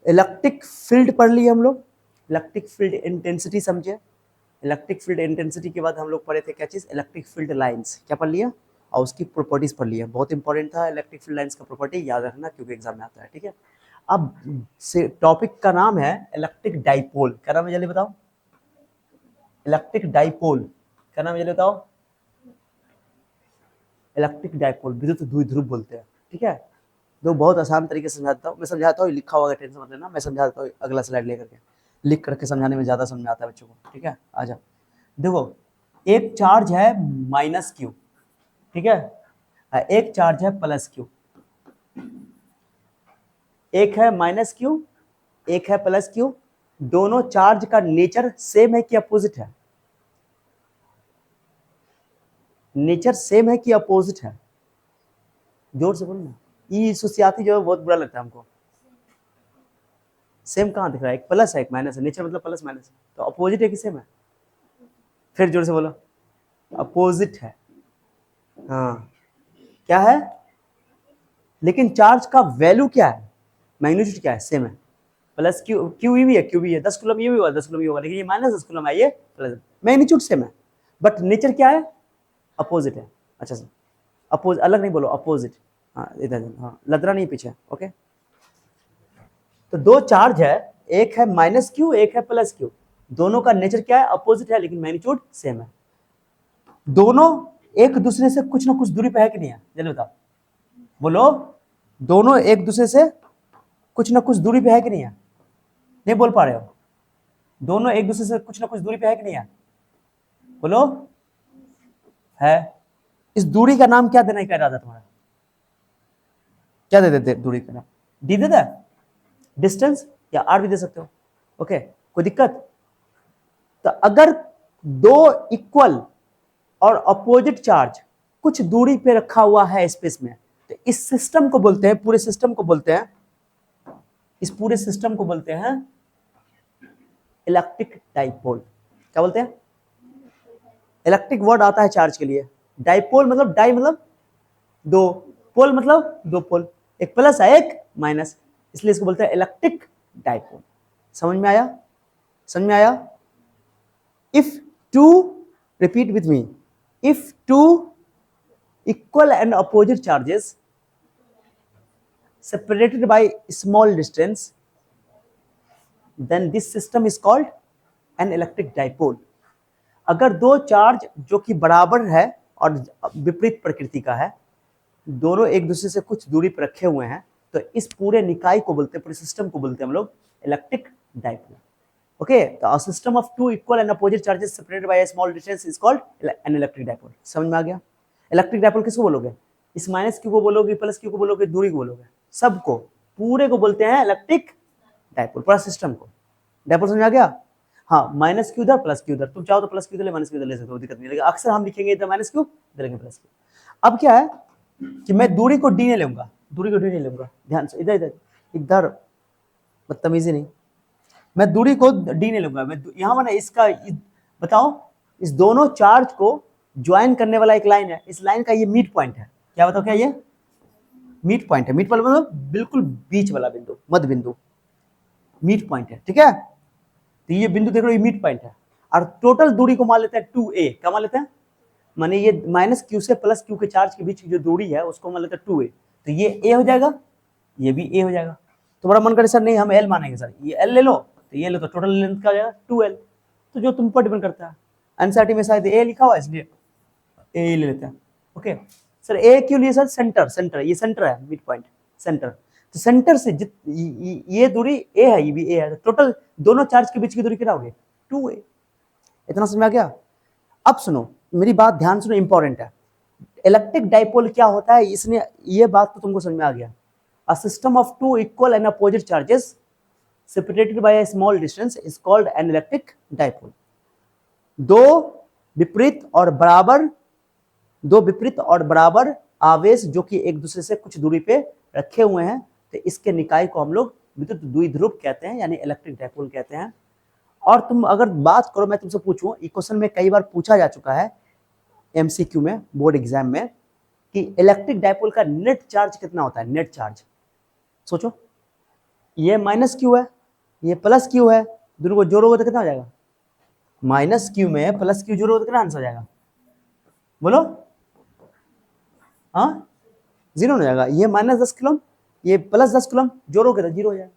Electric field पढ़ लिए हम लोग, इलेक्ट्रिक फील्ड इंटेंसिटी समझे। इलेक्ट्रिक फील्ड इंटेंसिटी के बाद हम लोग पढ़े थे क्या चीज़, इलेक्ट्रिक फील्ड लाइंस, क्या पढ़ लिया, और उसकी प्रॉपर्टीज पढ़ लिया। बहुत इंपॉर्टेंट था इलेक्ट्रिक फील्ड लाइंस का प्रॉपर्टी, याद रखना क्योंकि एग्जाम में आता है, ठीक है। अब से टॉपिक का नाम है इलेक्ट्रिक डाइपोल। क्या नाम है जल्दी बताओ, इलेक्ट्रिक डाइपोल। क्या नाम है जल्दी बताओ, इलेक्ट्रिक डाइपोल, विद्युत द्विध्रुव बोलते हैं, ठीक है। जो बहुत आसान तरीके से समझाता हूँ, मैं समझाता हूँ, लिखा हुआ टेंशन मत लेना, मैं समझाता हूँ अगला स्लाइड लेकर के, लिख करके समझाने में ज़्यादा समझ में आता है बच्चों को, ठीक है। आ जाओ, देखो एक चार्ज है माइनस क्यू, ठीक है, एक चार्ज है प्लस क्यू, एक है माइनस क्यू, एक है प्लस क्यू, दोनों चार्ज का नेचर सेम है कि अपोजिट है, नेचर सेम है कि अपोजिट है, जोर से बोलना, ये सुसियाती जो है बहुत बुरा लगता है हमको। सेम कहाँ दिख रहा है, एक प्लस है एक माइनस है, नेचर मतलब प्लस माइनस, तो अपोजिट है कि सेम है, फिर जोर से बोलो, अपोजिट है, हाँ क्या है, लेकिन चार्ज का वैल्यू क्या है, मैग्नीट्यूड क्या है, सेम है, प्लस क्यू, क्यू भी है, क्यू भी है, 10 कूलम ये भी होगा, 10 कूलम ये होगा, लेकिन ये माइनस 10 कूलम है, ये प्लस, मैग्नीट्यूड सेम है, बट नेचर क्या है, अपोजिट है। अच्छा सर, अपोज अलग नहीं बोलो, अपोजिट, हाँ इधर, हाँ लदरा नहीं पीछे, ओके। तो दो चार्ज है, एक है माइनस क्यू, एक है प्लस क्यू, दोनों का नेचर क्या है, अपोजिट है, लेकिन मैग्नीट्यूड सेम है। दोनों एक दूसरे से कुछ ना कुछ दूरी पे है कि नहीं है, जल्दी बताओ, बोलो, दोनों एक दूसरे से कुछ ना कुछ दूरी पे है कि नहीं है, नहीं बोल पा रहे हो, दोनों एक दूसरे से कुछ ना कुछ दूरी पे है कि नहीं है, बोलो, है। इस दूरी का नाम क्या देना का इरादा तुम्हारा, क्या दे देते दूरी का नाम, डी देता है, डिस्टेंस, या आर भी दे सकते हो, ओके, कोई दिक्कत। तो अगर दो इक्वल और अपोजिट चार्ज कुछ दूरी पे रखा हुआ है स्पेस में, तो इस सिस्टम को बोलते हैं, पूरे सिस्टम को बोलते हैं, इस पूरे सिस्टम को बोलते हैं इलेक्ट्रिक डाइपोल। क्या बोलते हैं, इलेक्ट्रिक वर्ड आता है चार्ज के लिए, डाइपोल मतलब डाई मतलब दो, पोल मतलब दो पोल, एक प्लस है एक माइनस, इसलिए इसको बोलते हैं इलेक्ट्रिक डाइपोल। समझ में आया, समझ में आया। If two, repeat with me, if two equal and opposite charges separated by small distance, then this system is called an electric dipole। अगर दो चार्ज जो कि बराबर है और विपरीत प्रकृति का है, दोनों एक दूसरे से कुछ दूरी पर रखे हुए हैं, तो इस पूरे निकाय को बोलते हैं, पूरे सिस्टम को बोलते हैं हम लोग इलेक्ट्रिक डाइपोल, ओके। तो a system of two equal and opposite charges separated by a small distance is called an electric dipole. समझ में आ गया। इलेक्ट्रिक डाइपोल किसको बोलोगे, इस माइनस क्यू को बोलोगे, प्लस क्यू को बोलोगे, दूरी को बोलोगे, सबको, पूरे को बोलते हैं इलेक्ट्रिक डाइपोल, पूरा सिस्टम को डाइपोल। समझ आ गया। हाँ, माइनस क्यू उधर प्लस क्यू उधर, तुम चाहो तो प्लस क्यू ले माइनस क्यू ले सकते हो, दिक्कत नहीं, लेकिन अक्सर हम लिखेंगे इधर माइनस क्यू, इधर लिखेंगे प्लस क्यू। अब क्या है कि मैं दूरी को डी नहीं लूंगा, दूरी को डी नहीं लूंगा, ध्यान से, इधर इधर इधर, बदतमीजी नहीं, मैं दूरी को डी नहीं लूंगा, मैं यहाँ मैंने इसका बताओ, इस दोनों चार्ज को ज्वाइन करने वाला एक लाइन है, इस लाइन का ये मिड पॉइंट है, क्या बताओ क्या ये मिड पॉइंट है, मिड पॉइंट मतलब बिल्कुल बीच वाला बिंदु, मध्य बिंदु, मिड पॉइंट है, ठीक है। तो ये बिंदु देख लो, ये मिड पॉइंट है, और टोटल दूरी को मान लेते हैं 2a, क्या मान लेते हैं, माने ये माइनस क्यू से प्लस क्यू के चार्ज के बीच की जो दूरी है उसको मान लेते हैं 2a, तो ये a हो जाएगा, ये भी a हो जाएगा। तो बड़ा मन करे सर नहीं हम l मानेंगे सर, ये l ले लो, तो ये लो, तो टोटल लेंथ का हो जाएगा 2l, तो जो तुम पर डिपेंड करता है, एनसीईआरटी में शायद a लिखा हुआ है इसलिए a ले लेते हैं, ओके। सर a क्यों लिए सर, सेंटर, सेंटर, ये सेंटर है, मिड पॉइंट सेंटर, तो सेंटर से ये दूरी a है, ये भी a है, तो टोटल दोनों चार्ज के बीच की दूरी कितना होगी 2a। इतना समझ में आ गया। अब सुनो मेरी बात ध्यान सुनो, इंपॉर्टेंट है। इलेक्ट्रिक डाइपोल क्या होता है, इसने ये बात तो तुमको समझ में आ गया। A system of two equal and opposite charges separated by a small distance is called an electric dipole. दो विपरीत और बराबर आवेश जो कि एक दूसरे से कुछ दूरी पे रखे हुए हैं, तो इसके निकाय को हम लोग विद्युत द्विध्रुव कहते हैं, यानी इलेक्ट्रिक डाइपोल कहते हैं। और तुम अगर बात करो, मैं तुमसे पूछूं, ये क्वेश्चन में कई बार पूछा जा चुका है एमसीक्यू में, बोर्ड एग्जाम में, कि इलेक्ट्रिक डाइपोल का नेट चार्ज कितना होता है, नेट चार्ज, सोचो ये माइनस क्यू है, ये प्लस क्यू है, दोनों को जोड़ोगे तो कितना हो जाएगा? माइनस क्यू में प्लस क्यू जोड़ोगे तो कितना आंसर हो जाएगा? बोलो। हाँ, 0 हो जाएगा। ये -10 कूलम, ये +10 कूलम, जोड़ोगे तो 0 हो जाएगा।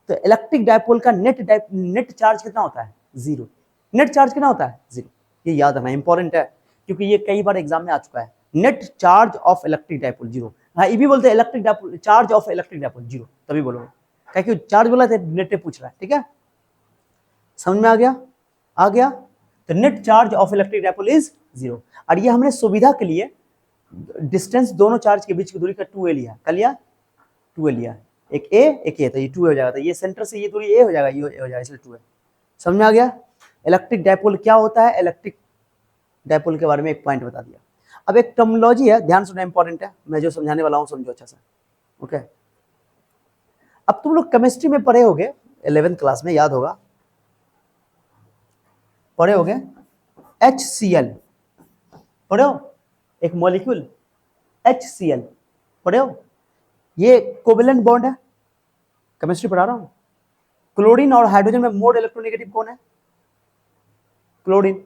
तो इलेक्ट्रिक डायपोल का नेट चार्ज कितना होता है? 0। नेट चार्ज कितना होता है? 0। ये याद रखना इंपॉर्टेंट है, क्योंकि ये कई बार एग्जाम में आ चुका है। Net charge of electric dipole 0। हाँ, ये भी बोलते हैं electric dipole, charge of electric dipole 0, तभी बोलोगे, क्योंकि चार्ज बोला था, नेट पूछ रहा है। ठीक है, समझ में आ गया? आ गया। तो net charge of electric dipole is 0। और ये हमने सुविधा के लिए डिस्टेंस दोनों चार्ज के बीच की दूरी का 2a लिया। कर लिया? 2a लिया, एक a, तो ये 2a हो जाएगा। तो ये सेंटर से ये दूरी a हो जाएगा, ये हो जाएगा, इसलिए 2a। समझ में आ गया? इलेक्ट्रिक डायपोल क्या होता है? इलेक्ट्रिक डायपोल के बारे में एक पॉइंट बता दिया। अब एक टर्मिनोलॉजी है, ध्यान सुनना, इंपॉर्टेंट है, मैं जो समझाने वाला हूं समझो अच्छा से। ओके, अब तुम लोग केमिस्ट्री में पढ़े होगे, 11th क्लास में, याद होगा, पढ़े होगे HCl, पढ़े हो? एक मॉलिक्यूल HCl, पढ़े हो? ये कोवेलेंट बॉन्ड है, केमिस्ट्री पढ़ा रहा हूं। क्लोरीन और हाइड्रोजन में मोड इलेक्ट्रोनेगेटिव कौन है? क्लोरीन।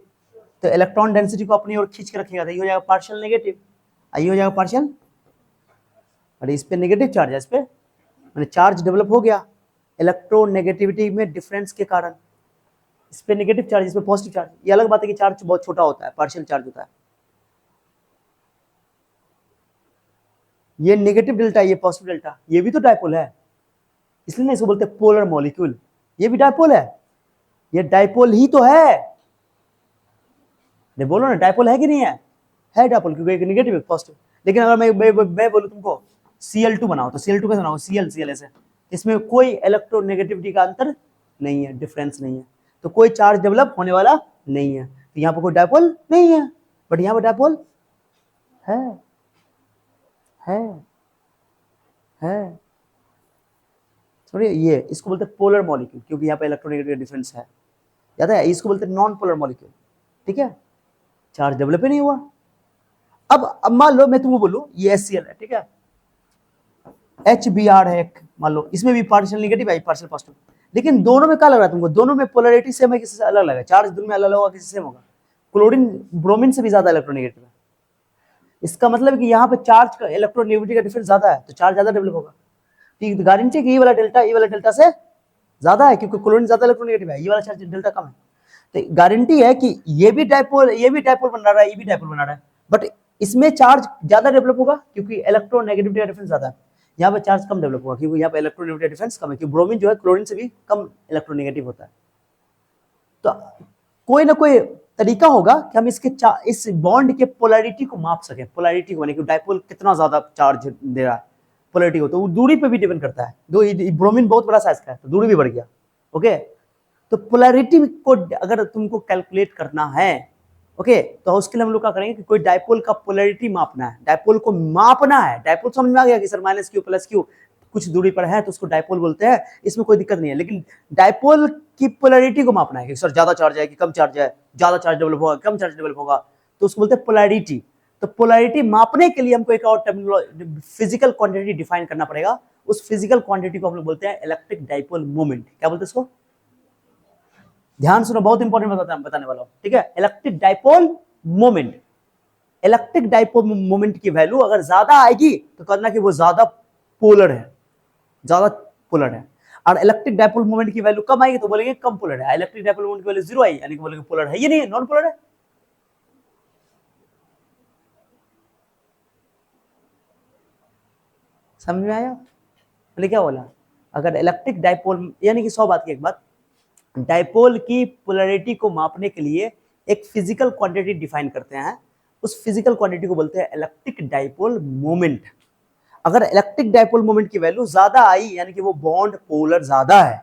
तो इलेक्ट्रॉन डेंसिटी को अपनी ओर खींच के रखेगा, तो ये हो जाएगा पार्शियल नेगेटिव, ये हो जाएगा पार्शियल। अरे इस पे नेगेटिव चार्ज है, इस पे मैंने चार्ज डेवलप हो गया इलेक्ट्रोनेगेटिविटी में डिफरेंस के कारण। इस पे नेगेटिव चार्ज, इस पे पॉजिटिव चार्ज। ये अलग बात है कि चार्ज बहुत छोटा होता है, पार्शियल चार्ज होता है। ये नेगेटिव डेल्टा, ये पॉजिटिव डेल्टा, ये भी तो डायपोल है, इसलिए ना इसको बोलते हैं पोलर मॉलिक्यूल। ये भी डायपोल है, ये डायपोल ही तो है। बोलो ना, डायपोल है कि नहीं है? है डायपोल, क्योंकि एक नेगेटिव एक पॉजिटिव। लेकिन अगर मैं बोलूं तुमको Cl2 बनाओ, तो Cl2 कैसे बनाओ? Cl ऐसे, इसमें कोई इलेक्ट्रोनेगेटिविटी का अंतर नहीं है, डिफरेंस नहीं है, तो कोई चार्ज डेवलप होने वाला नहीं है। तो यहाँ पर कोई डायपोल नहीं है, बट यहाँ पर डायपोल है, है, है। सॉरी, ये इसको बोलते हैं पोलर मॉलिक्यूल, क्योंकि यहाँ पे इलेक्ट्रोनेगेटिव डिफरेंस है। याद है? इसको बोलते हैं नॉन पोलर मॉलिक्यूल। ठीक है, चार्ज डेवलप ही नहीं हुआ। अब मान लो मैं तुमको बोलूं ये HCl है, ठीक है, HBr है एक, मान लो इसमें भी पार्शियल नेगेटिव है, पार्शियल पॉजिटिव, लेकिन दोनों में क्या लग रहा है तुमको? दोनों में पोलैरिटी सेम है, किसी से अलग लगा? चार्ज दोनों में अलग होगा, किसी सेम होगा? क्लोरीन ब्रोमीन से भी ज्यादा इलेक्ट्रोनेगेटिव है। इसका मतलब है कि यहाँ पे चार्ज का, इलेक्ट्रोनेगेटिविटी का डिफरेंस ज्यादा है, तो चार्ज ज्यादा डेवलप होगा। ठीक है, गारंटी है कि ये वाला डेल्टा से ज्यादा है, क्योंकि क्लोरीन ज्यादा इलेक्ट्रोनेगेटिव है, ये वाला चार्ज डेल्टा कम है। तो गारंटी है कि ये भी डायपोल बना रहा है, ये भी डायपोल बना रहा है, बट इसमें चार्ज ज्यादा डेवलप होगा, क्योंकि इलेक्ट्रोनेगेटिविटी का डिफरेंस ज्यादा है। यहाँ पे चार्ज कम डेवलप होगा, क्योंकि यहाँ पे इलेक्ट्रोनेगेटिव डिफरेंस कम है, क्योंकि ब्रोमीन जो है क्लोरीन से भी कम इलेक्ट्रोनेगेटिव होता है। तो कोई ना कोई तरीका होगा कि हम इस बॉन्ड के पोलैरिटी को माप सके। पोलैरिटी को, कि डायपोल कितना ज्यादा चार्ज दे रहा है, पोलैरिटी को, तो वो दूरी पे भी डिपेंड करता है। दो ब्रोमीन बहुत बड़ा साइज का है, तो दूरी भी बढ़ गया। ओके, तो पोलैरिटी को अगर तुमको कैलकुलेट करना है, ओके, तो उसके लिए हम लोग क्या करेंगे कि कोई डायपोल का पोलैरिटी मापना है, डायपोल को मापना है। डायपोल समझ में आ गया कि सर -q +q कुछ दूरी पर है तो उसको डायपोल बोलते हैं, इसमें कोई दिक्कत नहीं है। लेकिन डायपोल की पोलैरिटी को मापना है कि सर ज्यादा चार्ज है कि कम चार्ज है, ज्यादा चार्ज डेवलप होगा, कम चार्ज डेवलप होगा, तो उसको बोलते हैं पोलैरिटी। तो पोलैरिटी मापने के लिए हमको एक और टर्मिनोलॉजी, फिजिकल क्वांटिटी डिफाइन करना पड़ेगा। उस फिजिकल क्वांटिटी को हम लोग बोलते हैं इलेक्ट्रिक डायपोल मोमेंट। क्या बोलते हैं इसको? ध्यान सुनो, बहुत इंपॉर्टेंट बताने वाला हूं, ठीक है। Electric dipole moment, electric dipole moment की वैल्यू अगर ज्यादा आएगी तो कहना कि वो ज्यादा पोलर है, ज्यादा पोलर है। और इलेक्ट्रिक डायपोल मोमेंट की वैल्यू कम आएगी तो बोलेंगे कम पोलर है। इलेक्ट्रिक डायपोल मोमेंट की वैल्यू 0 आई, यानी कि बोलेंगे पोलर है, ये नहीं है, नॉन पोलर है। समझ में आया मैंने क्या बोला? अगर इलेक्ट्रिक डायपोल, यानी कि 100 बात की एक बात, डायपोल की पोलैरिटी को मापने के लिए एक फिजिकल क्वांटिटी डिफाइन करते हैं। उस फिजिकल क्वांटिटी को बोलते हैं इलेक्ट्रिक डायपोल मोमेंट। अगर इलेक्ट्रिक डायपोल मोमेंट की वैल्यू ज्यादा आई, यानी कि वो बॉन्ड पोलर ज्यादा है।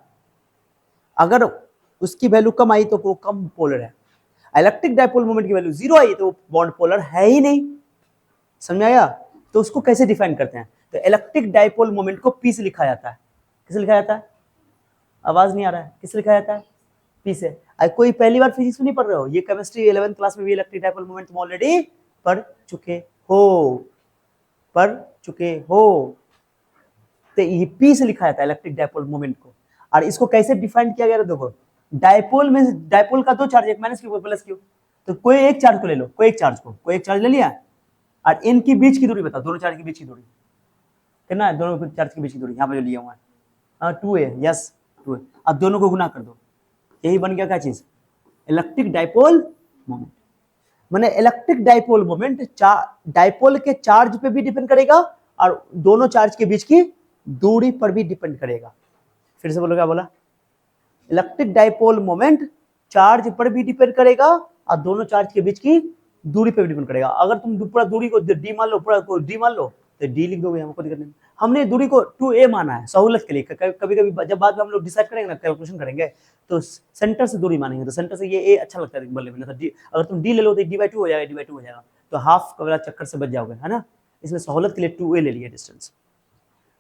अगर उसकी वैल्यू कम आई तो वो कम पोलर है। इलेक्ट्रिक डायपोल मोमेंट की वैल्यू 0 आई तो वो बॉन्ड पोलर है ही नहीं। समझ आया? तो उसको कैसे डिफाइन करते हैं? तो इलेक्ट्रिक डायपोल मोमेंट को पी से लिखा जाता है। किसे लिखा जाता है? आवाज नहीं आ रहा है, किससे लिखा जाता है? पी से। कोई पहली बार फिजिक्स में नहीं पढ़ रहे हो, ये केमिस्ट्री 11th क्लास में भी इलेक्ट्रिक डायपोल मोमेंट तुम ऑलरेडी पढ़ चुके हो, पढ़ चुके हो। तो ये पी से लिखा जाता है इलेक्ट्रिक डाइपोल मोमेंट को। और इसको कैसे डिफाइन किया गया, देखो डाइपोल में डाइपोल का दो चार्ज, एक माइनस क्यू प्लस क्यू, तो कोई एक चार्ज को ले लो, कोई एक चार्ज ले लिया, और इनके बीच की दूरी बताओ, दोनों चार्ज के बीच की दूरी कितना है, दोनों चार्ज के बीच की दूरी यहाँ पे जो लिया हुआ है, हाँ 2a, यस 2a। अब दोनों को गुना कर दो, यही बन गया क्या चीज, इलेक्ट्रिक डाइपोल मोमेंट। माने इलेक्ट्रिक डाइपोल मोमेंट डाइपोल के चार्ज पे भी डिपेंड करेगा और दोनों चार्ज के बीच की दूरी पर भी डिपेंड करेगा। फिर से बोलो, क्या बोला, इलेक्ट्रिक डाइपोल मोमेंट चार्ज पर भी डिपेंड करेगा और दोनों चार्ज के बीच की दूरी पर भी डिपेंड करेगा। अगर तुम पूरा दूरी को डी मान लो, पूरा डी मान लो, तो डी लिख दोगे, हमको दिक्कत नहीं। हमने दूरी को 2a माना है सहूलत के लिए, कभी कभी जब बाद में हम लोग डिसाइड करेंगे ना, कैलकुलेशन करेंगे, तो सेंटर से दूरी मानेंगे, तो सेंटर से ये a अच्छा लगता है बोलने में, तो अगर तुम d ले लो तो d/2 हो जाएगा, d/2 हो जाएगा, तो हाफ का वाला चक्कर से बच जाओगे, है ना। इसमें सहूलत के लिए 2a ले लिया डिस्टेंस।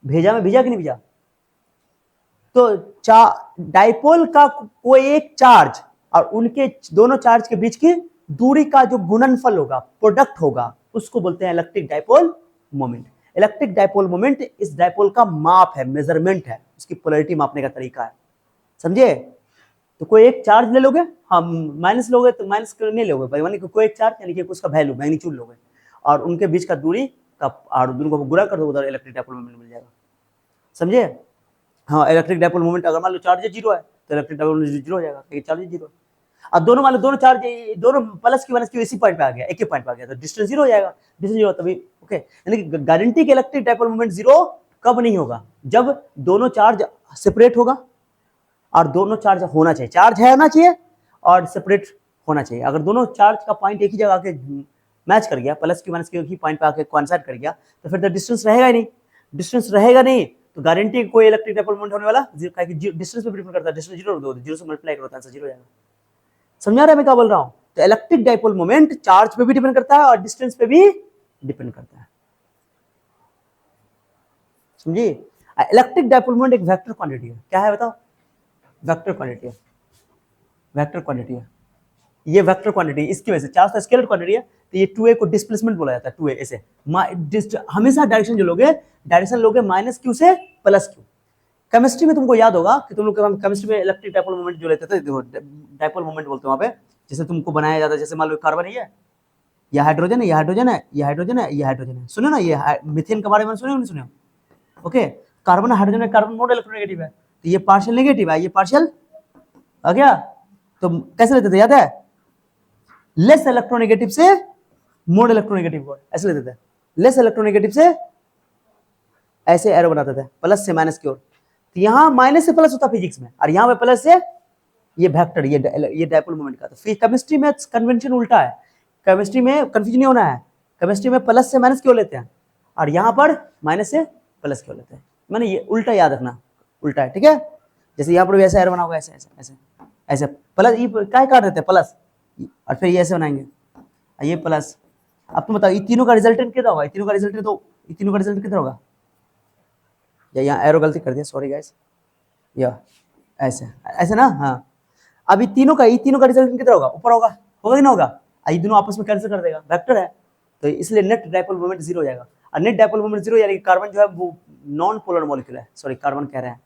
भेजा में भेजा कि नहीं भेजा, तो डाइपोल का कोई एक चार्ज और उनके दोनों चार्ज के बीच की दूरी का जो गुणनफल होगा, प्रोडक्ट होगा, उसको बोलते हैं electric dipole moment. Electric dipole moment इस डाइपोल का माप है, मेजरमेंट है, उसकी पोलैरिटी मापने का तरीका है, समझे। तो कोई एक चार्ज ले लोगे, हम माइनस लोगे तो माइनस नहीं लोगे, यानी कि कोई एक चार्ज यानी कि उसका वैल्यू मैग्नीट्यूड लोगे और उनके बीच का दूरी का और दोनों को गुणा कर दोगे तो इलेक्ट्रिक डाइपोल मोमेंट मिल जाएगा, समझे। हाँ, इलेक्ट्रिक डाइपोल मोमेंट अगर मान लो चार्ज 0 है तो इलेक्ट्रिक डाइपोल मोमेंट 0 हो जाएगा, क्योंकि चार्ज 0 है। अब दोनों मान लो दोनों चार्ज दोनों प्लस की माइनस की इसी पॉइंट पे आ गया, एक ही पॉइंट पे आ गया, तो डिस्टेंस 0 हो जाएगा, डिस्टेंस 0 तभी ओके। यानी कि गारंटी के इलेक्ट्रिक डाइपोल मोमेंट 0 कब नहीं होगा, जब दोनों चार्ज सेपरेट होगा और दोनों चार्ज होना चाहिए, चार्ज है होना चाहिए और सेपरेट होना चाहिए। अगर दोनों चार्ज का पॉइंट एक ही जगह आके मैच कर गया, प्लस की माइनस की एक ही पॉइंट पे आके कोइंसाइड कर गया, तो फिर तो डिस्टेंस रहेगा ही नहीं, डिस्टेंस रहेगा नहीं तो गारंटी कोई इलेक्ट्रिक डाइपोल मोमेंट होने वाला, डिस्टेंस पे डिपेंड करता है, डिस्टेंस 0 दो, 0 से मल्टीप्लाई करो तो आंसर 0 हो जाएगा। समझा रहा है मैं क्या बोल रहा हूं। तो इलेक्ट्रिक डाइपोल मोमेंट चार्ज पे भी डिपेंड करता है और डिस्टेंस पे भी डिपेंड करता है, समझिए। इलेक्ट्रिक डाइपोल मोमेंट एक वेक्टर क्वांटिटी है, क्या है बताओ, वेक्टर क्वांटिटी है, वेक्टर क्वांटिटी है, ये वेक्टर क्वांटिटी, इसकी वजह से चार्ज तो स्केलर क्वांटिटी है, तो ये 2a को डिस्प्लेसमेंट बोला जाता है, 2a ऐसे हमेशा डायरेक्शन जो लोगे, डायरेक्शन लोगे माइनस q से प्लस q। केमिस्ट्री में तुमको याद होगा कि तुम लोग केमिस्ट्री में इलेक्ट्रिक डाइपोल मोमेंट जो लेते थे, देखो डाइपोल मोमेंट बोलते हैं वहां पे, जैसे तुमको बनाया जाता है, जैसे मान लो कार्बन है, ये हाइड्रोजन है, ये हाइड्रोजन है, ये हाइड्रोजन है, ये हाइड्रोजन है, सुनो ना, ये मीथेन के बारे में सुने नहीं सुने, ओके। कार्बन हाइड्रोजन है, कार्बन मोड इलेक्ट्रोनेगेटिव है, तो ये पार्शियल नेगेटिव है, ये पार्शियल आ गया, तो कैसे लेते थे याद है, लेस इलेक्ट्रोनेगेटिव से मोड इलेक्ट्रोनेगेटिव को ऐसे लेते थे, लेस इलेक्ट्रोनेगेटिव से ऐसे एरो बनाते थे, प्लस से माइनस की ओर, तो यहां माइनस से प्लस होता फिजिक्स में, और यहां पे प्लस से ये वेक्टर, ये डाइपोल मोमेंट का। तो फिर केमिस्ट्री में कन्वेंशन उल्टा है, केमिस्ट्री में कंफ्यूजन नहीं होना है, केमिस्ट्री में प्लस से माइनस क्यों लेते हैं और यहां पर माइनस से प्लस क्यों लेते हैं, मैंने ये उल्टा याद रखना, उल्टा है, ठीक है। जैसे यहाँ पर भी ऐसा एरो बना होगा, ऐसे ऐसे ऐसे ऐसे प्लस, ये क्या काट देते हैं प्लस, और फिर ये ऐसे बनाएंगे, ये प्लस। अब तुम बताओ ये तीनों का रिजल्टेंट कितना होगा, तीनों का रिजल्टेंट, तो तीनों का रिजल्ट कितना होगा, या यहाँ एरो गलती कर दिया, सॉरी गाइस, या ऐसे ऐसे ना, हाँ। अब ये तीनों का रिजल्ट कितना होगा, ऊपर होगा, होगा कि ना होगा, ये दोनों आपस में कैंसिल कर देगा, वेक्टर है, तो इसलिए नेट डाइपोल मोमेंट 0 हो जाएगा। और नेट डाइपोल मोमेंट 0 यानी कि कार्बन जो है वो नॉन पोलर मॉलिक्यूल है, सॉरी कार्बन कह रहे हैं,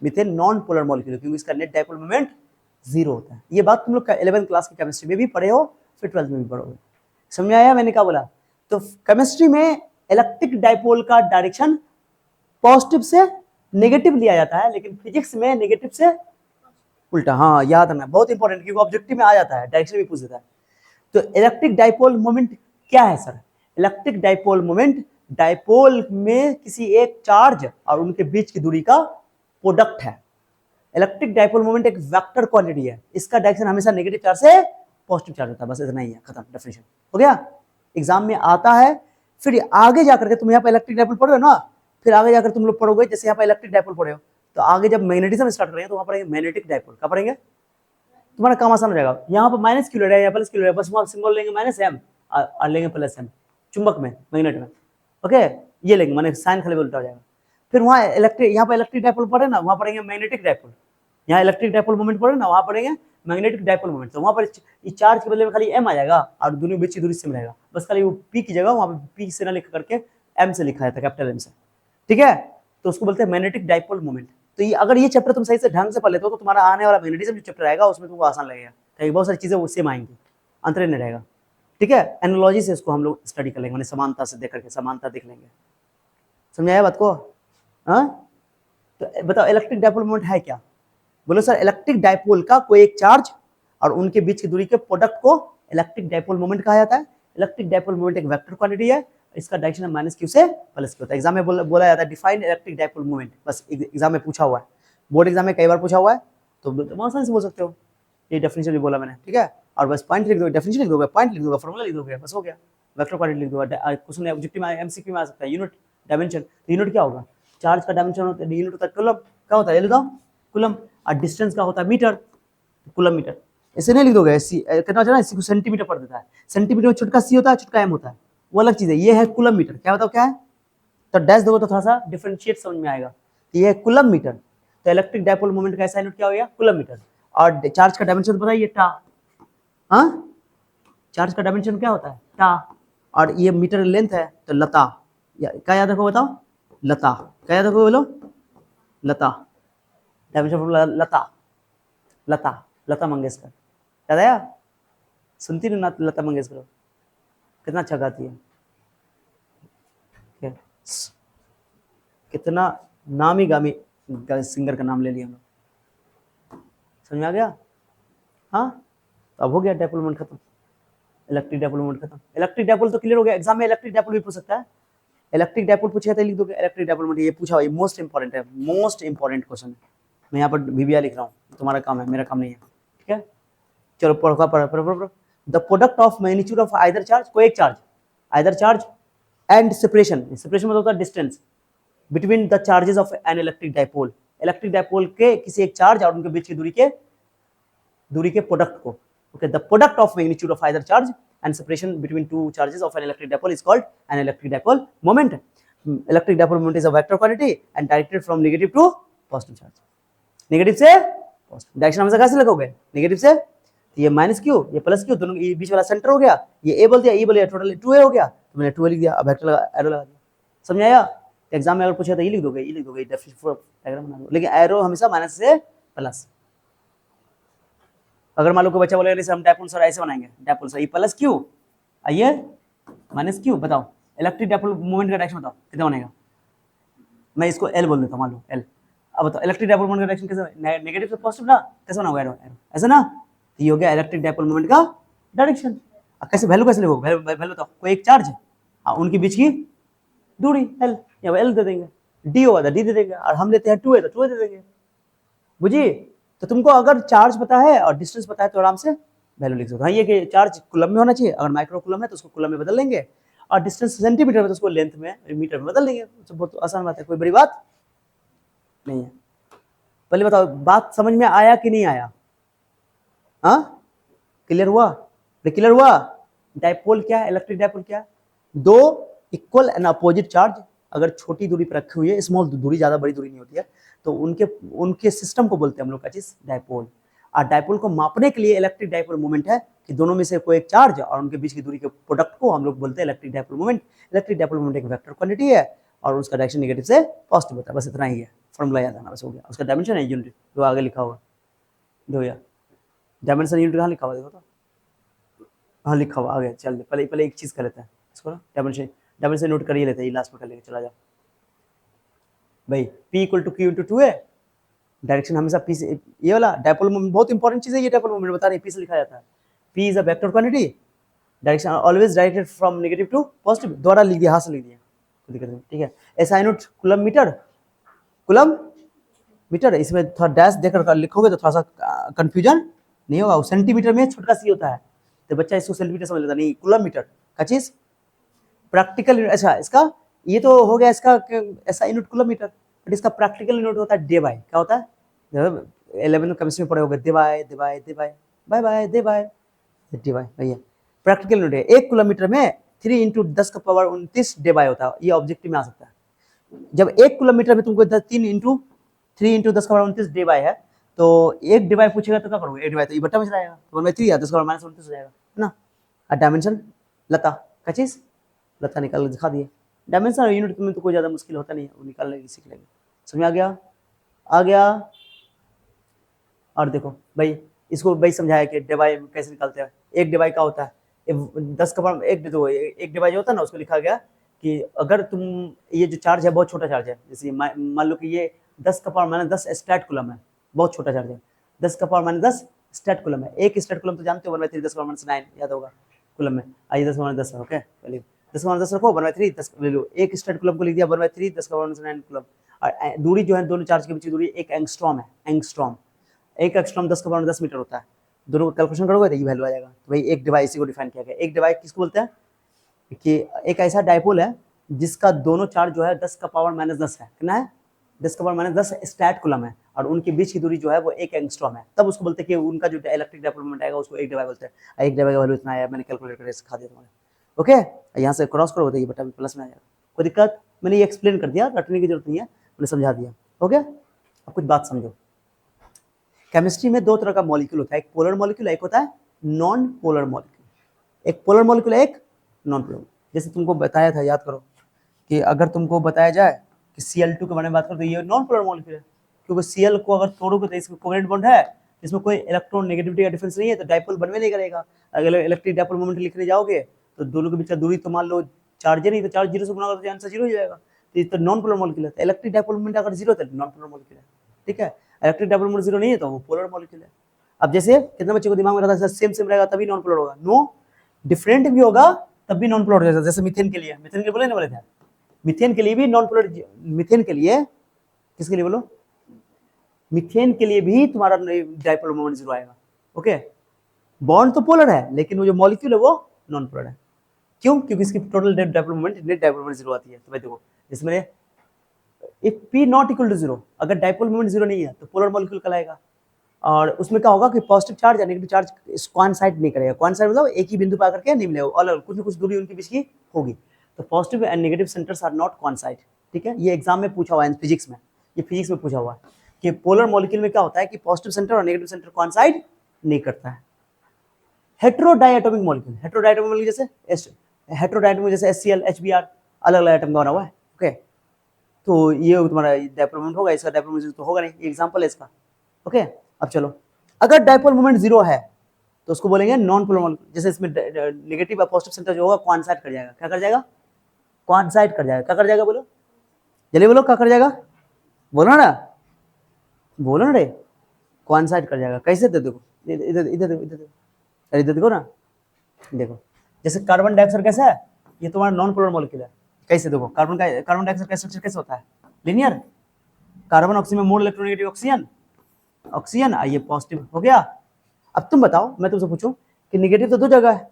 मीथेन नॉन पोलर मॉलिक्यूल, क्योंकि इसका नेट डाइपोल मोमेंट 0 होता है। ये बात तुम लोग 11th क्लास की केमिस्ट्री में भी पढ़े हो, फिर 12th में भी पढ़ोगे, समझ आया मैंने क्या बोला। तो केमिस्ट्री में इलेक्ट्रिक डाइपोल का डायरेक्शन पॉजिटिव से नेगेटिव लिया जाता है, लेकिन फिजिक्स में नेगेटिव से उल्टा, हाँ याद रखना, बहुत इंपॉर्टेंट, क्योंकि ऑब्जेक्टिव में आ जाता है, डायरेक्शन भी पूछ देता है। तो इलेक्ट्रिक डाइपोल मोमेंट क्या है sir, electric dipole moment dipole में किसी एक चार्ज और उनके बीच की दूरी का प्रोडक्ट है। इलेक्ट्रिक डाइपोल मोमेंट एक वेक्टर क्वांटिटी है, इसका डायरेक्शन हमेशा नेगेटिव चार्ज से पॉजिटिव चार्ज होता है, बस इतना ही है, खत्म, डेफिनेशन हो गया, एग्जाम में आता है। फिर आगे जाकर के तुम यहाँ पे इलेक्ट्रिक डाइपोल पढ़ रहे हो ना, फिर आगे जाकर तुम लोग पढ़ोगे, जैसे यहाँ पे इलेक्ट्रिक डाइपोल पढ़े हो, तो आगे जब मैग्नेटिज्म स्टार्ट करेंगे तो वहां पढ़ेंगे मैग्नेटिक डाइपोल, क्या पढ़ेंगे, तुम्हारा काम आसान हो जाएगा। यहाँ पर माइनस क्यू ले रहा है या प्लस क्यू ले रहा है, बस वहां सिंबल लेंगे माइनस एम और लेंगे प्लस एम, चुंबक में, मैग्नेट में, ओके, ये लेंगे, माने साइन खाली उल्टा हो जाएगा। फिर वहाँ इलेक्ट्रिक, यहाँ पे इलेक्ट्रिक डाइपोल पढ़े ना, वहाँ पढ़ेंगे मैग्नेटिक डाइपोल, यहाँ इलेक्ट्रिक डाइपोल मोमेंट पढ़े ना, वहाँ पढ़ेंगे मैग्नेटिक डाइपोल मोमेंट। तो वहाँ पर चार्ज के बदले में खाली एम आ जाएगा और दोनों बीच की दूरी सेम रहेगा, बस खाली वो पी की जगह वहाँ पे पी से ना लिख करके एम से लिखा जाता है, कैपिटल एम से, ठीक है। तो उसको बोलते हैं मैग्नेटिक डाइपोल मोमेंट। तो ये अगर ये चैप्टर तुम सही से ढंग से पढ़ लेते हो तो तुम्हारा आने वाला मैग्नेटिज्म जो चैप्टर आएगा उसमें तुमको आसान लगेगा, क्योंकि बहुत सारी चीजें उससे आएंगी, अंतर नहीं रहेगा। ठीक है, एनालॉजी से इसको हम लोग स्टडी कर लेंगे, मैंने समानता से देख करके समानता देख लेंगे। समझाया बात को? हाँ, तो बताओ इलेक्ट्रिक डाइपोल मोमेंट है क्या? बोलो सर, इलेक्ट्रिक डाइपोल का कोई एक चार्ज और उनके बीच की दूरी के प्रोडक्ट को इलेक्ट्रिक डाइपोल मोमेंट कहा जाता है। इलेक्ट्रिक डाइपोल मोमेंट एक वेक्टर क्वांटिटी है, इसका डायरेक्शन है माइनस क्यू से प्लस क्यू होता है। एग्जाम में बोला जाता है डिफाइन इलेक्ट्रिक डाइपोल मोमेंट, बस एग्जाम में पूछा हुआ है, बोर्ड एग्जाम में कई बार पूछा हुआ है, तो आसानी से बोल सकते हो, ये डेफिनेशन भी बोला मैंने। ठीक है, और बस पॉइंट लिख दो, डेफिनेशन लिख दोगे, पॉइंट लिख दोगे, फॉर्मूला लिख दोगे, बस हो गया। वेक्टर क्वांटिटी लिख दो, क्वेश्चन ऑब्जेक्टिव में एमसीक्यू में आ सकता है। यूनिट डायमेंशन, तो यूनिट क्या होगा? चार्ज का डायमेंशन होता है, यूनिट होता है कूलम, क्या होता है ये बताओ, कूलम। और डिस्टेंस का होता है मीटर, कूलम मीटर। ऐसे नहीं लिख दोगे, ऐसी कितना होता है, इसी को सेंटीमीटर पढ़ देता है। सेंटीमीटर में छोटका सी होता है, छोटका एम होता है, वो अलग चीज है। ये है कूलम मीटर, क्या बताओ क्या है? तो डैश दोगे तो थोड़ा सा डिफरेंशिएट समझ में आएगा। तो ये है कूलम मीटर। तो इलेक्ट्रिक डाइपोल मोमेंट का ऐसा यूनिट क्या हो गया? Coulomb meter. और चार्ज का डायमेंशन तो बताइए, टा। हाँ, चार्ज का डायमेंशन क्या होता है? टा। और ये मीटर लेंथ है तो लता, क्या याद रखो बताओ? लता। क्या याद रखो बोलो? लता। डायमेंशन लता, लता, लता मंगेशकर, याद आया? सुनती ना लता मंगेशकर, कितना अच्छा गाती है, कितना नामी गामी सिंगर का नाम ले लिया हम लोग। समझ में आ गया? हाँ, तो अब हो गया डाइपोल मोमेंट खत्म, इलेक्ट्रिक डाइपोल मोमेंट खत्म। इलेक्ट्रिक डाइपोल तो क्लियर हो गया। एग्जाम में इलेक्ट्रिक डाइपोल भी पूछ सकता है, इलेक्ट्रिक डाइपोल पूछेगा तो लिख दोगे इलेक्ट्रिक डाइपोल मोमेंट, ये पूछा हुआ, ये मोस्ट इंपॉर्टेंट है, मोस्ट इंपॉर्टेंट क्वेश्चन है। मैं यहाँ पर VBR लिख रहा हूँ, तुम्हारा काम है, मेरा काम नहीं है। ठीक है, चलो पढ़ो। The product of magnitude of either charge, कोई एक charge, either charge and separation, separation मतलब होता है distance between the charges of an electric dipole, electric dipole के किसी एक चार्ज और उनके बीच की दूरी के प्रोडक्ट को। Okay, the product of magnitude of either charge and separation between two charges of an electric dipole is called an electric dipole moment. Electric dipole moment is a vector quantity and directed from negative to positive charge. Negative से positive, direction हमेशा कैसे लगोगे? Negative से। तो ये minus Q, ये plus Q, दोनों ये बीच वाला सेंटर हो गया, ये ए बोल दिया, ई बोल दिया, टोटल 2a हो गया, तो मैंने 2a लिख दिया, अब वेक्टर एरो लगा दिया। समझ आया? एग्जाम में अगर पूछा तो ये लिख दोगे, ये लिख दोगे, डायग्राम बना दो, लेकिन एरो हमेशा माइनस से प्लस। अगर मान लो कोई बच्चा बोलेगा जैसे हम डाइपोल सर ऐसे बनाएंगे, डाइपोल सर ये प्लस क्यू, आइए माइनस क्यू, बताओ इलेक्ट्रिक डाइपोल मोमेंट का डायरेक्शन बताओ कितना बनेगा? मैं इसको एल बोल देता हूँ, मान लो एल। अब बताओ इलेक्ट्रिक डाइपोल मोमेंट का डायरेक्शन कैसे? नेगेटिव से पॉजिटिव ना, कैसे बनाओगे? एरो, ऐसा ना। तो ये हो गया इलेक्ट्रिक डाइपोल मोमेंट का डायरेक्शन। अब कैसे वैल्यू कैसे लिखोगे? वैल्यू बताओ, कोई एक चार्ज उनके बीच की दूरी एल, या एल दे देंगे, डी होगा तो डी दे देंगे, और हम लेते हैं 2a तो 2a दे देंगे। बुझी? तो तुमको अगर चार्ज पता है और डिस्टेंस पता है तो आराम से वैल्यू लिख सकते हो। हाँ, ये कि चार्ज कूलम में होना चाहिए, अगर माइक्रो कूलम है तो उसको कूलम में बदल लेंगे, और डिस्टेंस सेंटीमीटर में तो उसको लेंथ में मीटर में बदल लेंगे। तो बहुत आसान बात है, कोई बड़ी बात नहीं है। पहले बताओ बात समझ में आया कि नहीं आया? हाँ, क्लियर हुआ? क्लियर हुआ? डाइपोल क्या है, इलेक्ट्रिक डाइपोल क्या है? दो इक्वल एंड अपोजिट चार्ज अगर छोटी दूरी पर रखी हुई है, स्मॉल दूरी, ज्यादा बड़ी दूरी नहीं होती है, तो उनके सिस्टम को बोलते हैं हम लोग का चीज डाइपोल। और डाइपोल को मापने के लिए इलेक्ट्रिक डाइपोल मोमेंट है कि दोनों में से कोई एक चार्ज और उनके बीच की दूरी के प्रोडक्ट को हम लोग बोलते हैं electric dipole moment. Electric dipole moment एक वेक्टर क्वांटिटी है और उसका डायरेक्शन नेगेटिव से पॉजिटिव होता है, बस इतना ही है, फॉर्मूला याद आना बस हो गया। उसका डायमेंशन है यूनिट, जो आगे लिखा हुआ दो, या डायमेंशन यूनिट कहाँ लिखा हुआ देखो तो, हाँ लिखा हुआ आ गया। चल पहले एक चीज कर लेते हैं इसको ना, डायमेंशन नोट कर ही लेते हैं, लास्ट में कर लेंगे। चला जाओ भाई, P equal to Q into 2a, direction हमेशा P से, ये वाला डाइपोल मोमेंट बहुत इंपॉर्टेंट चीज है, ये डाइपोल मोमेंट बता रहे P से लिखा जाता है। P is a vector quantity, direction always directed from negative to positive, द्वारा लिख दिया, हाथ से लिख दिया, कोई दिक्कत नहीं। ठीक है, SI यूनिट कूलम मीटर, इसमें थोड़ा डैश देकर लिखोगे तो थोड़ा सा कंफ्यूजन नहीं होगा। सेंटीमीटर में छोटा सी होता है तो बच्चा इसको सेंटीमीटर समझ लेता, नहीं कूलम मीटर का चीज प्रैक्टिकल। अच्छा, इसका ये तो हो गया इसका ऐसा यूनिट कूलम मीटर, बट इसका प्रैक्टिकल यूनिट होता है डे बाय। क्या होता है? 11th केमिस्ट्री में पढ़े होगे, दे बाय भैया, प्रैक्टिकल यूनिट है। 1 किलोमीटर में 3 इंटू 10 का पावर 29 डे बाय होता है, ये ऑब्जेक्टिव में आ सकता है। जब 1 किलोमीटर में तुमको 3 इंटू 10 का पावर 29 डे बाय है, तो एक डिवाइड पूछेगा तो क्या करोगे? एक डिवाइड तो ये बट्टा में चला जाएगा, तो 1/3 10 का पावर -29 हो जाएगा, है ना। और डायमेंशन लता का चीज, लता निकाल दिखा दिए, डायमेंशन और यूनिट में तो कोई ज़्यादा मुश्किल होता नहीं है, वो निकालने की सीख लेंगे। समझ में आ गया? आ गया? और देखो भाई, इसको भाई समझाया कि डिवाई कैसे निकालते हैं। एक डिवाई का होता है 10 का पावर, एक डिवाई जो होता है ना, उसको लिखा गया कि अगर तुम, ये जो चार्ज है बहुत छोटा चार्ज है, जैसे मान लो कि ये 10 का पावर माइनस 10 स्टैट कूलम है, बहुत छोटा चार्ज है, 10 का पावर माइनस 10 स्टैट कूलम है। एक स्टैट कूलम तो जानते हो 1/3 10 का पावर माइनस 9 याद होगा कूलम में। आइए 10 का पावर 10 ओके, पहले 10 का पावर 10 रखो, 1/3 10 ले लो, एक स्टैट कूलम को लिख दिया 1/3 10 का पावर माइनस 9 कूलम। और दूरी जो है दोनों चार्ज के बीच की दूरी एक एंगस्ट्रॉम है, एंगस्ट्रॉम। एक एंगस्ट्रॉम 10 का पावर 10 मीटर होता है। दोनों को कैलकुलेशन करोगे तो ये वैल्यू आ जाएगा। तो भाई एक डिवाइस को डिफाइन किया गया। एक डिवाइस किसको बोलते हैं कि एक ऐसा डायपोल है जिसका दोनों चार्ज जो है 10 का पावर माइनस 10 है, कितना है 10 का पावर माइनस 10 स्टैट कूलम है, और उनके बीच की दूरी जो है वो एक एंगस्ट्रॉम है। तब उसको बोलते हैं कि उनका जो इलेक्ट्रिक डायपोल मोमेंट आएगा उसको एक डिवाइस बोलते हैं। एक डिवाइस का वैल्यू इतना है, मैंने कैलकुलेट करके सिखा दिया तुम्हारे। ओके, यहाँ से क्रॉस करो तो ये बटा प्लस में आ जाएगा। कोई दिक्कत? मैंने ये एक्सप्लेन कर दिया, रटने की जरूरत नहीं है, मैंने समझा दिया। ओके, अब कुछ बात समझो। केमिस्ट्री में दो तरह का मॉलिक्यूल होता है, एक पोलर मॉलिक्यूल, एक होता है नॉन पोलर मॉलिक्यूल। एक पोलर मॉलिक्यूल है, एक नॉन पोलर। जैसे तुमको बताया था, याद करो कि अगर तुमको बताया जाए कि Cl2 के बारे में बात करो तो ये नॉन पोलर मॉलिक्यूल है, क्योंकि Cl को अगर तोड़ोगे तो इसमें कोवेलेंट बॉन्ड है, इसमें कोई इलेक्ट्रॉन नेगेटिविटी का डिफरेंस नहीं है, तो डायपोल बनवे नहीं करेगा। अगर इलेक्ट्रिक डायपोल मोमेंट लिखने जाओगे तो दोनों के बीच का दूरी तो मान लो चार्ज है नहीं, तो चार्ज 0 से गुणा करो तो आंसर 0 हो जाएगा। तो ये तो नॉन पोलर मॉलिक्यूल है। इलेक्ट्रिक डायपोल मोमेंट अगर 0 है तो नॉन पोलर मॉलिक्यूल है, ठीक है। इलेक्ट्रिक डायपोल मोमेंट 0 नहीं है तो वो पोलर मॉलिक्यूल है। अब जैसे कितने बच्चे को दिमाग में रहता है सेम सेम रहेगा तभी नॉन पोलर होगा? नो, डिफरेंट भी होगा तब भी नॉन पोलर हो जाएगा। जैसे मीथेन के लिए, मीथेन के बोले ना, बोले थे मीथेन के लिए भी नॉन पोलर, मीथेन के लिए, किसके लिए बोलो, मीथेन के लिए भी तुम्हारा डायपोल मोमेंट 0 आएगा। ओके, बॉन्ड तो पोलर है लेकिन वो जो मॉलिक्यूल है वो नॉन पोलर है। क्यों? क्योंकि इसकी total dipole moment, net dipole moment 0 आती है। तो भाई देखो, इसमें if P not equal to 0, अगर डायपोल मोमेंट 0 नहीं है तो पोलर मॉलिक्यूल कहलाएगा। और उसमें क्या होगा कि पॉजिटिव चार्ज या नेगेटिव चार्ज कोइंसाइड नहीं करेगा। कोइंसाइड मतलब एक ही बिंदु पर आकर के नहीं मिलेगा, अलग कुछ न कुछ दूरी उनके बीच की होगी। तो positive and negative centres are not coincide, ठीक है। ये एग्जाम में पूछा हुआ है फिजिक्स में, ये फिजिक्स में पूछा हुआ है कि पोलर मॉलिक्यूल में क्या होता है कि पॉजिटिव सेंटर और नेगेटिव सेंटर कोइंसाइड नहीं करता है। हेटेरोडायटोमिक मॉलिक्यूल, हेटेरोडायटोमिक मॉलिक्यूल जैसे हेटेरोडायटोमिक जैसे HCl, HBr अलग अलग एटम का बना हुआ है। ओके, तो ये तुम्हारा डायपोल मोमेंट होगा, इसका डायपोल मोमेंट तो होगा नहीं, एग्जांपल है इसका। ओके, अब चलो, अगर डायपोल मोमेंट 0 है तो उसको बोलेंगे नॉन पोलर मॉलिक्यूल। जैसे इसमें नेगेटिव और पॉजिटिव सेंटर जो होगा कोइंसाइड कर जाएगा। क्या कर जाएगा? कोइंसाइड कर जाएगा। क्या कर जाएगा बोलो, जल्दी बोलो, क्या कर जाएगा? बोलो ना, बोलो ना रे, कोइंसाइड कर जाएगा। कैसे? देखो इधर इधर इधर अरे इधर देखो ना, देखो जैसे कार्बन डाइऑक्साइड कैसा है, ये तुम्हारा नॉन पोलर मॉलिक्यूल है। कैसे? देखो कार्बन डाइऑक्साइड का स्ट्रक्चर कैसे होता है? लीनियर। कार्बन ऑक्सीजन में मोर इलेक्ट्रोनेगेटिव ऑक्सीजन, ऑक्सीजन ये पॉजिटिव हो गया। अब तुम बताओ, मैं तुमसे पूछूं कि नेगेटिव तो दो जगह है,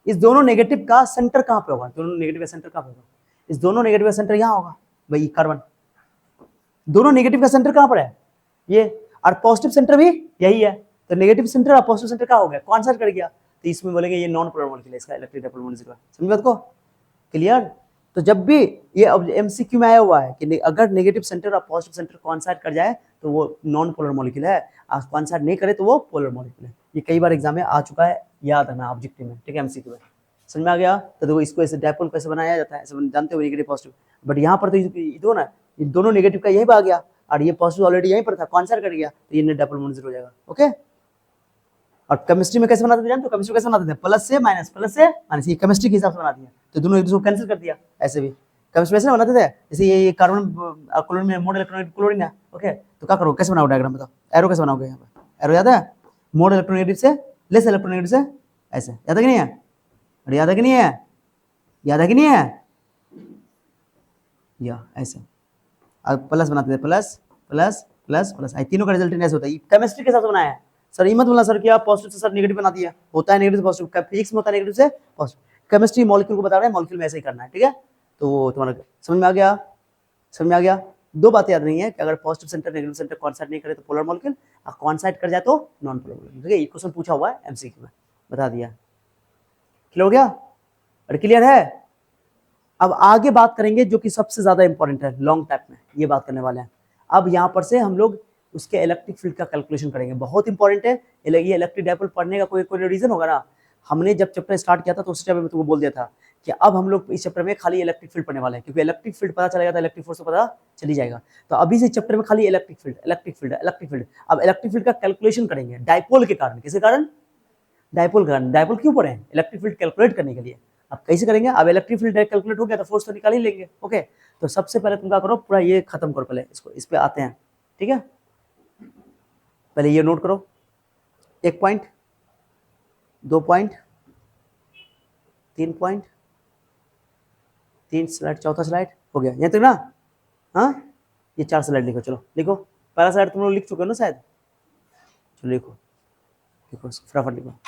इस दोनों नेगेटिव का सेंटर कहां पे होगा? दोनों नेगेटिव का सेंटर कहां पे होगा? इस दोनों नेगेटिव का सेंटर यहां होगा भाई, कार्बन। दोनों नेगेटिव का सेंटर कहां पर है? ये। और पॉजिटिव सेंटर भी यही है। तो नेगेटिव सेंटर और पॉजिटिव सेंटर क्या हो गया? कॉन्सर्ट कर गया। तो इसमें बोलेंगे ये नॉन पोलर मॉलिक्यूल है, इसका इलेक्ट्रिक डायपोल मोमेंट 0 है। समझ बात को? क्लियर? तो जब भी ये एमसीक्यू में आया हुआ है कि अगर नेगेटिव सेंटर और पॉजिटिव सेंटर कोइंसाइड कर जाए तो वो नॉन पोलर मॉलिक्यूल है, और कोइंसाइड नहीं करे तो वो पोलर मॉलिक्यूल है। ये कई बार एग्जाम में आ चुका है, याद है ना ऑब्जेक्टिव में, ठीक है, एमसीक्यू में। समझ में आ गया? तो देखो इसको ऐसे डायपोल कैसे बनाया जाता है, ऐसे जानते हो, नेगेटिव पॉजिटिव। बट यहाँ पर तो दो ना, दोनों नेगेटिव का यही आ गया और ये पॉजिटिव ऑलरेडी यहीं पर था, कोइंसाइड कर गया, तो ये डायपोल मोमेंट 0 हो जाएगा। ओके, और केमिस्ट्री में कैसे बनाते थे जानते हो? केमिस्ट्री कैसे बनाते थे? प्लस से माइनस, ये केमिस्ट्री के हिसाब से बनाती है। तो दोनों एक दूसरे को कैंसिल कर दिया। ऐसे भी केमिस्ट्री वैसे बनाते थे, जैसे ये कार्बन क्लोरीन में मोड इलेक्ट्रोनेगेटिव क्लोरीन है। ओके, तो क्या करो, कैसे बनाओ डायग्राम बताओ, एरो कैसे बनाओगे? यहाँ पर एरो याद है? मोड इलेक्ट्रोनेगेटिव से लेस इलेक्ट्रोनेगेटिव से ऐसे, याद है कि नहीं है? अरे याद है कि नहीं है? याद है कि नहीं है? या ऐसे अब प्लस बनाते थे, प्लस प्लस प्लस प्लस, तीनों का रिजल्ट ऐसे होता है। केमिस्ट्री के साथ बनाया है सर, ये मत बोलना सर कि आप पॉजिटिव से सर नेगेटिव बना दिया, होता है नेगेटिव से पॉजिटिव, फिजिक्स में होता है नेगेटिव से पॉजिटिव। केमिस्ट्री मॉलिक्यूल को बता रहे हैं, मॉलिक्यूल में ऐसे ही करना है, ठीक है। तो तुम्हारा समझ में आ गया? समझ में आ गया? दो बातें याद नहीं है कि अगर positive centre negative centre coincide नहीं करे तो पोलर मॉलिक्यूल, और कोइंसाइड कर जाए तो नॉन पोलर मॉलिक्यूल। ठीक है, ये क्वेश्चन पूछा हुआ है एमसीक्यू में, बता दिया। क्लियर हो गया? और क्लियर है? अब आगे बात करेंगे जो कि सबसे ज्यादा इंपॉर्टेंट है, लॉन्ग टाइप में ये बात करने वाले हैं। अब यहाँ पर से हम लोग उसके इलेक्ट्रिक फील्ड का कैलकुलेशन करेंगे, बहुत इंपॉर्टेंट है। ये इलेक्ट्रिक डायपोल पढ़ने का कोई रीजन होगा ना। हमने जब चैप्टर स्टार्ट किया था तो उस टाइम में तुमको बोल दिया था कि अब हम लोग इस चैप्टर में खाली इलेक्ट्रिक फील्ड पढ़ने वाले हैं, क्योंकि इलेक्ट्रिक फील्ड पता चलेगा तो इलेक्ट्रिक फोर्स पता चली जाएगा। तो अभी से चैप्टर में खाली electric field electric field electric field. अब इलेक्ट्रिक फील्ड का कैलकुलेशन करेंगे डायपोल के कारण। किसके कारण? डायपोल के कारण। डायपोल क्यों पढ़े हैं? इलेक्ट्रिक फील्ड कैलकुलेट करने के लिए। अब कैसे करेंगे? अब इलेक्ट्रिक फील्ड कैलकुलेट हो गया तो फोर्स तो निकाल ही लेंगे। ओके, तो सबसे पहले तुम क्या करो, पूरा ये खत्म करो, पहले इसको, इस पे आते हैं, ठीक है। पहले ये नोट करो, 1 पॉइंट, 2 पॉइंट, 3 पॉइंट, 3 स्लाइड, चौथा स्लाइड हो गया यहाँ तक ना। हाँ, ये 4 स्लाइड लिखो, चलो लिखो। पहला स्लाइड तुम लोग लिख चुके हो ना शायद, चलो लिखो, लिखो फटाफट लिखो।